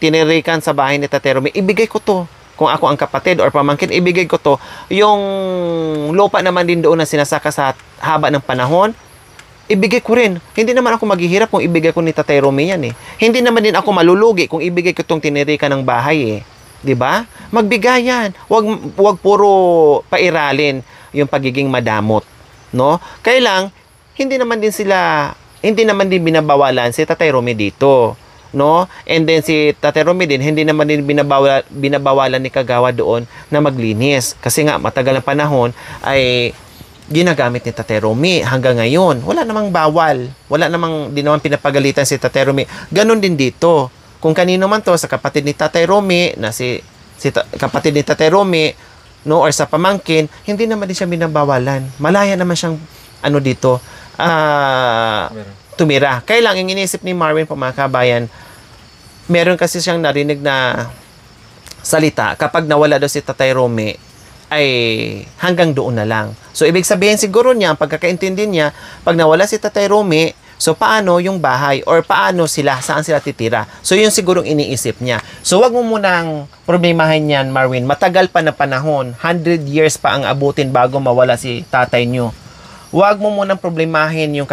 tinirikan sa bahay ni Tatay Romy, ibigay ko to. Kung ako ang kapatid or pamangkin, ibigay ko to. Yung lupa naman din doon na sinasaka sa haba ng panahon, ibigay ko rin. Hindi naman ako maghihirap kung ibigay ko ni Tatay Romy yan eh. Hindi naman din ako malulugi kung ibigay ko itong tinirikan ng bahay eh. 'Di ba? Magbigay yan. Wag puro pairalin yung pagiging madamot, no? Kaya lang hindi naman din binabawalan si Tatay Romy dito, no? And then si Tatay Romy din hindi naman din binabawalan ni Kagawa doon na maglinis kasi nga matagal ang panahon ay ginagamit ni Tatay Romy hanggang ngayon. Wala namang bawal. Di naman pinapagalitan si Tatay Romy. Ganon din dito. Kung kanino man to, sa kapatid ni Tatay Romy, na kapatid ni Tatay Romy, no, or sa pamangkin, hindi naman din siya binabawalan. Malaya naman siyang, dito, tumira. Kaya lang, yung inisip ni Marvin po mga kabayan, meron kasi siyang narinig na salita, kapag nawala daw si Tatay Romy, ay hanggang doon na lang. So, ibig sabihin siguro niya, ang pagkakaintindi niya, pag nawala si Tatay Romy, so paano yung bahay or paano saan sila titira? So, yun sigurong iniisip niya. So, wag mo munang problemahin yan, Marvin. Matagal pa na panahon, 100 years pa ang abutin bago mawala si tatay nyo. Wag mo munang problemahin yung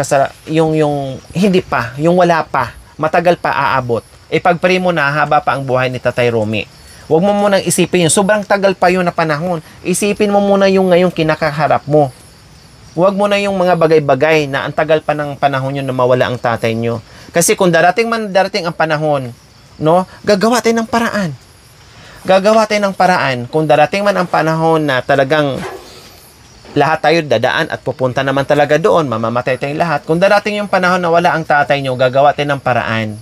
hindi pa, yung wala pa. Matagal pa aabot. Pagpari mo na, haba pa ang buhay ni Tatay Romy. Huwag mo munang isipin yun. Sobrang tagal pa yun na panahon. Isipin mo muna yung ngayong kinakaharap mo. Huwag mo na yung mga bagay-bagay na ang tagal pa ng panahon yun na mawala ang tatay nyo. Kasi kung darating ang panahon, no, gagawa tayo ng paraan. Gagawa tayo ng paraan. Kung darating man ang panahon na talagang lahat tayo dadaan at pupunta naman talaga doon, mamamatay tayong lahat. Kung darating yung panahon na wala ang tatay nyo, gagawa tayo ng paraan.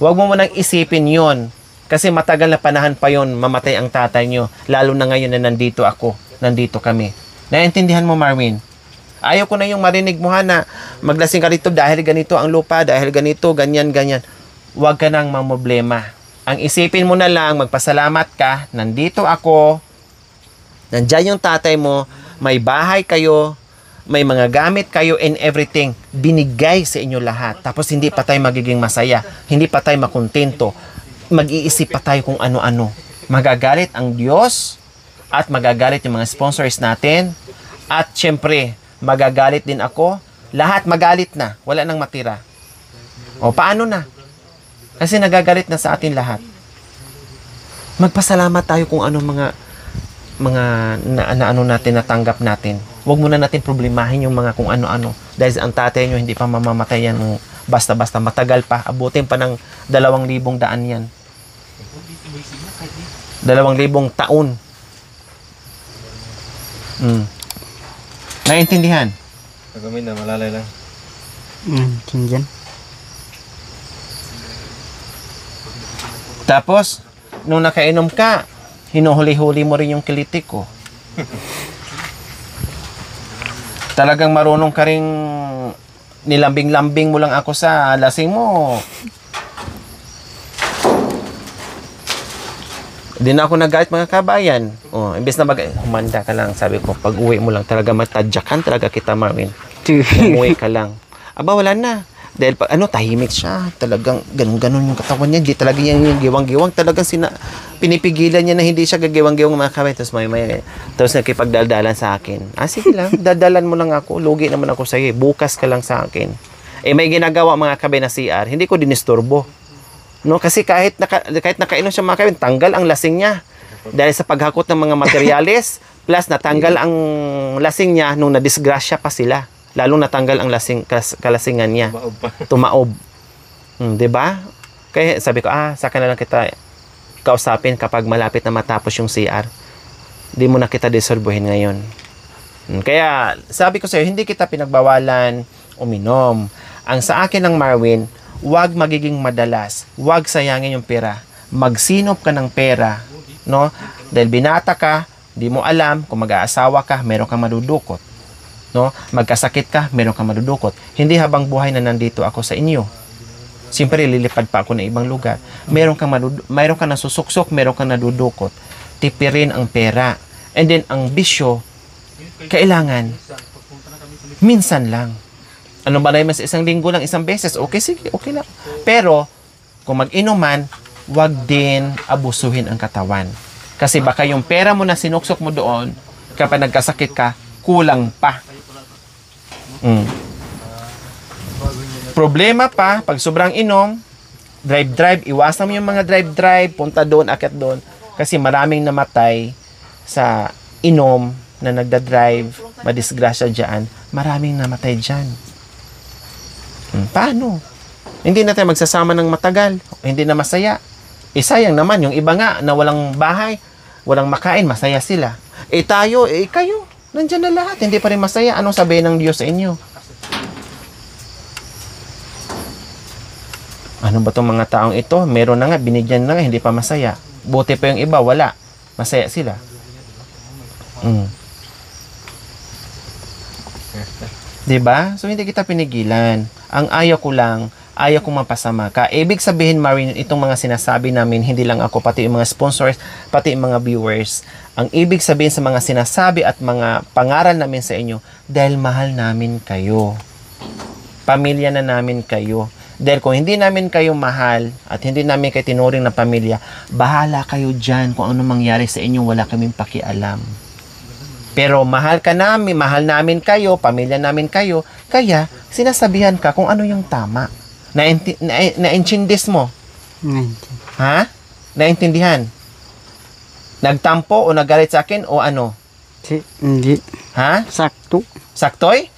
Huwag mo munang isipin yun. Kasi matagal na panahon pa yon mamatay ang tatay nyo. Lalo na ngayon na nandito ako. Nandito kami. Naintindihan mo, Marvin? Ayaw ko na yung marinig mo na maglasing ka rito dahil ganito ang lupa, dahil ganito, ganyan. Huwag ka nang mamblema. Ang isipin mo na lang, magpasalamat ka, nandito ako, nandyan yung tatay mo, may bahay kayo, may mga gamit kayo and everything. Binigay sa inyo lahat. Tapos hindi pa tayo magiging masaya. Hindi pa tayo makontento. Mag-iisip pa tayo kung ano-ano. Magagalit ang Diyos at magagalit yung mga sponsors natin at syempre, magagalit din ako. Lahat magalit na. Wala nang matira. O, paano na? Kasi nagagalit na sa atin lahat. Magpasalamat tayo kung ano mga ano natin, natanggap natin. Huwag muna natin problemahin yung mga kung ano-ano. Dahil ang tatay nyo hindi pa mamamatay yan basta-basta. Matagal pa. Abutin pa ng 2,000 daan yan. 2,000 taon. Naintindihan? Nagamin na, malalay lang. Tingyan. Tapos, nung nakainom ka, hinuhuli-huli mo rin yung kilitik ko. Talagang marunong ka rin nilambing-lambing mo lang ako sa lasing mo. Di na ako nagait mga kabayan. Oh, imbes na humanda ka lang. Sabi ko, pag uwi mo lang talaga matadyakan talaga kita, Marvin. Umuwi ka lang. Aba, wala na. Dahil tahimik siya. Talagang ganun-ganun yung katawan niya. Di talaga yung giwang-giwang. Talagang pinipigilan niya na hindi siya gagiwang-giwang mga kabay. Tapos tapos nakipagdaldalan sa akin. Sige lang, dadalan mo lang ako. Lugi naman ako sa'yo. Bukas ka lang sa akin. May ginagawa mga kabay na CR. Hindi ko dinisturbo. No, kasi kahit nakainom siya mga kabay, tanggal ang lasing niya. Dahil sa paghakot ng mga materyales, plus natanggal ang lasing niya nung nadisgrasya pa sila. Lalong natanggal ang kalasingan niya. Tumaob. 'Di ba? Kaya sabi ko, saka na lang kita kausapin kapag malapit na matapos yung CR. Di mo na kita disolbuhin ngayon. Kaya sabi ko sa'yo, hindi kita pinagbawalan uminom. Ang sa akin ng Marvin, huwag magiging madalas. Huwag sayangin yung pera. Magsinop ka ng pera, no? Dahil binata ka, di mo alam kung mag-aasawa ka, meron kang madudukot. No? Magkasakit ka, meron kang madudukot. Hindi habang buhay na nandito ako sa inyo. Siyempre, lilipad pa ako na ibang lugar. Meron kang nasusuksok, meron kang nadudukot. Tipirin ang pera. And then, ang bisyo, kailangan, minsan lang. Ano ba na sa isang linggo lang, isang beses? Okay, sige, okay lang. Pero, kung mag-inuman, wag din abusuhin ang katawan. Kasi baka yung pera mo na sinuksok mo doon, kapag nagkasakit ka, kulang pa. Problema pa, pag sobrang inom, drive, iwasan mo yung mga drive, punta doon, akyat doon. Kasi maraming namatay sa inom na nagda-drive, madisgrasya dyan. Maraming namatay dyan. Paano? Hindi na tayo magsasama ng matagal. Hindi na masaya. Sayang naman, yung iba nga na walang bahay, walang makain, masaya sila. Tayo, kayo, nandyan na lahat, hindi pa rin masaya. Anong sabihin ng Diyos sa inyo? Ano ba itong mga taong ito? Meron na nga, binigyan na nga, hindi pa masaya. Buti pa yung iba, wala. Masaya sila. Diba? So, hindi kita pinigilan. Ang ayaw ko lang, ayaw kong mapasama ka. Ibig sabihin, Marin, itong mga sinasabi namin, hindi lang ako, pati yung mga sponsors, pati yung mga viewers. Ang ibig sabihin sa mga sinasabi at mga pangaral namin sa inyo, dahil mahal namin kayo. Pamilya na namin kayo. Dahil kung hindi namin kayo mahal at hindi namin kayo tinuring na pamilya, bahala kayo dyan kung ano mangyari sa inyo, wala kaming pakialam. Pero mahal ka namin, mahal namin kayo, pamilya namin kayo, kaya sinasabihan ka kung ano yung tama. Na-intindis mo? Ha? Naintindihan? Nagtampo o nagalit sa akin o ano? Hindi. Ha? Sakto. Saktoy?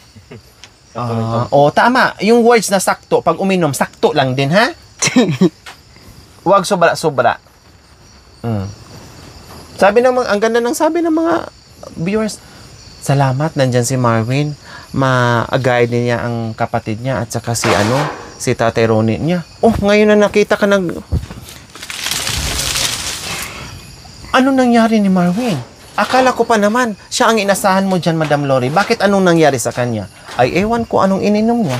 Tama. Yung words na sakto, pag uminom, sakto lang din, ha? Huwag sobra-sobra. Sabi ng mga, ang ganda ng sabi ng mga viewers, salamat, nandyan si Marvin. Ma-guide niya ang kapatid niya at saka si Tatay Ronnie niya. Ngayon na nakita ka Ano nangyari ni Marvin? Akala ko pa naman, siya ang inasahan mo dyan, Madam Lori. Bakit anong nangyari sa kanya? Ay, ewan ko anong ininom niya.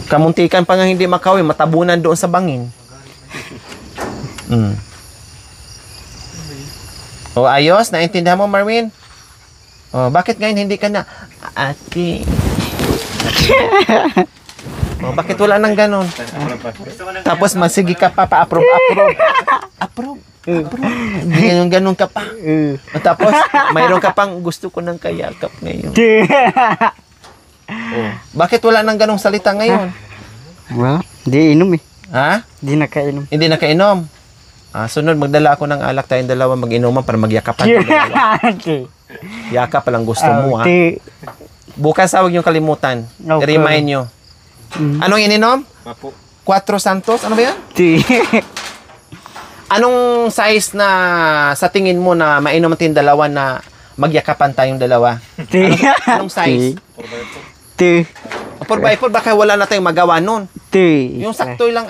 Kamuntikan pa nga hindi makawi, matabunan doon sa bangin. Ayos? Naintindihan mo, Marvin? Bakit ngayon hindi ka na, ate? Bakit wala nang ganon? Tapos masigi ka pa, pa-approve. Approve. Ganon ka pa. Tapos, mayroon ka pang gusto ko ng kayakap ngayon. Bakit wala nang ganong salita ngayon? Di inom eh. Ha? Di nakainom. Hindi nakainom. Sunod, magdala ako ng alak tayong dalawa mag-inuman para magyakapan. Yakap palang gusto mo, ha? Bukas, huwag niyong kalimutan. Okay. I-remind nyo. Anong ininom? Mapo. 4 Santos? Ano ba yan? Anong size na sa tingin mo na mainom natin dalawa na magyakapan tayong dalawa? Anong size? 4x4, baka wala na tayong magawa nun. Yung sakto lang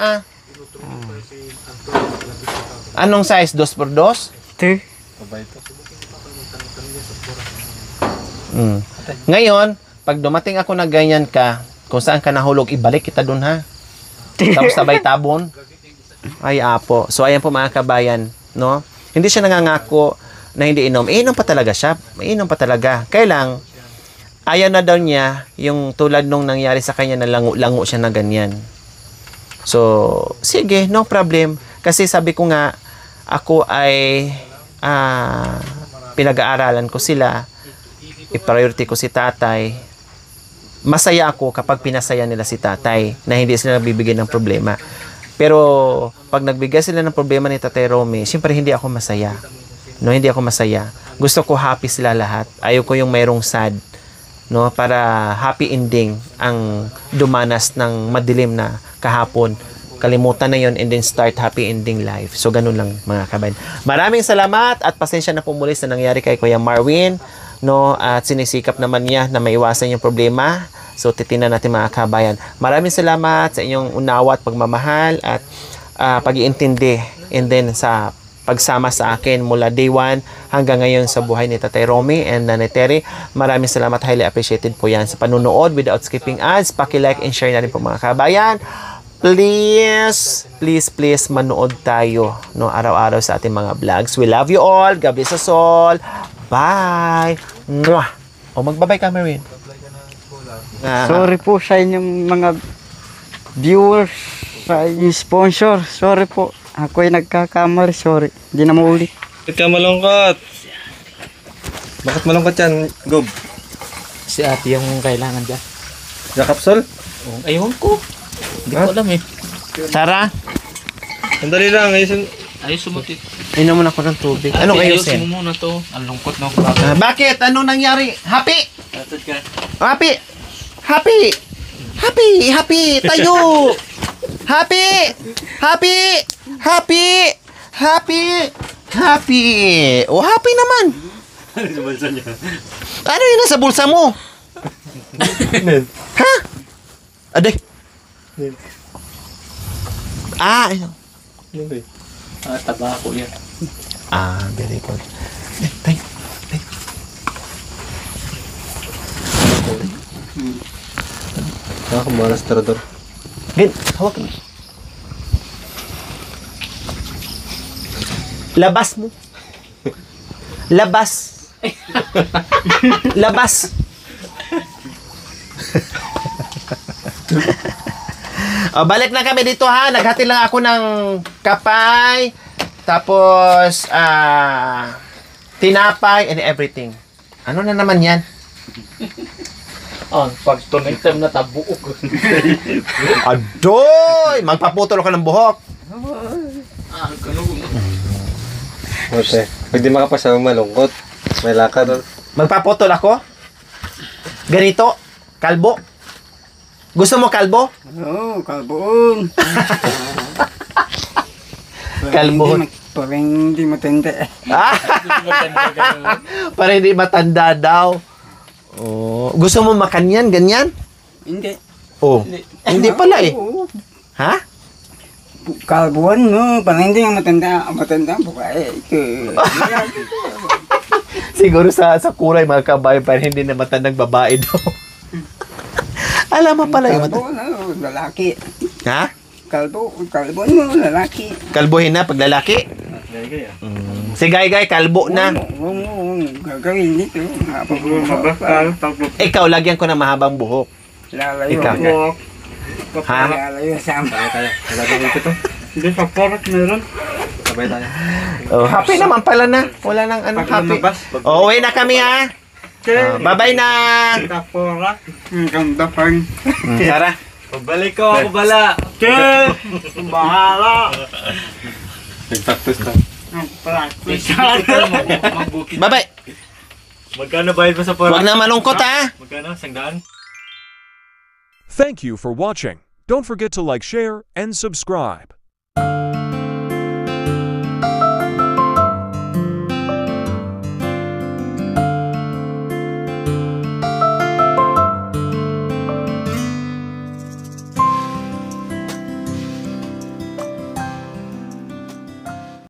Anong size? 2x2? Ngayon, pag dumating ako na ganyan ka, kung saan ka nahulog, ibalik kita dun, ha? Tapos sabay tabon. Ay, apo. So, ayan po mga kabayan, no? Hindi siya nangangako na hindi inom. Inom pa talaga siya. Inom pa talaga. Kaya lang, ayaw na daw niya yung tulad nung nangyari sa kanya na lango siya na ganyan. So, sige, no problem. Kasi sabi ko nga, ako ay pinag-aaralan ko sila. I-priority ko si tatay. Masaya ako kapag pinasaya nila si tatay na hindi sila nabibigyan ng problema. Pero pag nagbigay sila ng problema ni Tatay Romy, siyempre hindi ako masaya. No, hindi ako masaya. Gusto ko happy sila lahat. Ayaw ko yung mayroong sad, no, para happy ending ang dumanas ng madilim na kahapon. Kalimutan na yon and then start happy ending life. So ganun lang mga kabayan. Maraming salamat at pasensya na po muli sa nangyari kay Kuya Marwin, no, at sinisikap naman niya na maiwasan yung problema. So, titinan natin mga kabayan. Maraming salamat sa inyong unawa at pagmamahal at pag-iintindi. And then, sa pagsama sa akin mula day 1 hanggang ngayon sa buhay ni Tatay Romy and Nanay Terry. Maraming salamat. Highly appreciated po yan sa panunood without skipping ads. Paki-like and share na rin po mga kabayan. Please, please, please, manood tayo, no, araw-araw sa ating mga vlogs. We love you all. God bless us all. Bye! Mwah! O, magbabay ka, Marwin. Sorry po sa inyong mga viewers, sa inyong sponsor. Sorry po. Ako ay nagkakamali. Sorry. Hindi na maulit. Bakit ka malungkot? Bakit malungkot yan, Gob? Si ate yung kailangan dyan. Yakapsol? Oh, ayun ko. Hindi ko alam eh. Tara, Sandali lang, ayusin. Ayos sumutit. inom mo na ako ng tubig. Anong ayusin? mo muna to. Ang lungkot no. Bakit? Anong nangyari? Happy! Tatad ka. Happy! Happy! Happy! Happy! Tayo! Happy! Happy! Happy! Happy! Happy! Oh, happy naman! Ano sa bulsa niya? Ano yun nasa bulsa mo? Ha? Aday! Ayun. Ano ba? Tabako yan. Very good. Tay. Nakakamalas tarador. Gan, hawak mo. Labas mo. Labas. Labas. Balik na kami dito ha. Naghati lang ako ng kapay. Tapos, tinapay and everything. Ano na naman yan? Ang pagtunitem na tabuok. Adoy! Magpaputol ka ng buhok. Ote, pag di makapasama malungkot, may lakad. Magpaputol ako? Ganito? Kalbo? Gusto mo kalbo? Oo, kalboon. Kalbo. Parang hindi matanda. Para hindi matanda daw. Oh, gusto mo makanyan, ganyan? Hindi. Oh, hindi pala eh. Oo. Ha? Kalbuan mo, parang hindi nga matanda. Matanda po kaya. Siguro sa kulay mga kabayan, para hindi na matandang babae daw. Alam mo pala yung Kalbo na, lalaki. Ha? Kalbuan mo, lalaki. Kalbuhin na pag lalaki? Si Gay, kalbo na. Oo, gagawin dito. Ikaw, lagyan ko ng mahabang buhok. Lalayo Ikaw. ako. Ha? Lalayo sa Tayo, lagyan dito to. Hindi, sa park meron. Sabay tayo. Oh, happy naman pala na. Wala nang ano, happy. Oh, uwi na kami ha. Bye-bye na. Sa park. Ang ganda pang. Tara. Pagbalik ko, ako bala. Che! Bahala! Nag-practice na. Practice. Magbukit. Bye-bye. Magkano bayad mo sa pora? Huwag na malungkot ha. Magkano? 100? Thank you for watching. Don't forget to like, share, and subscribe.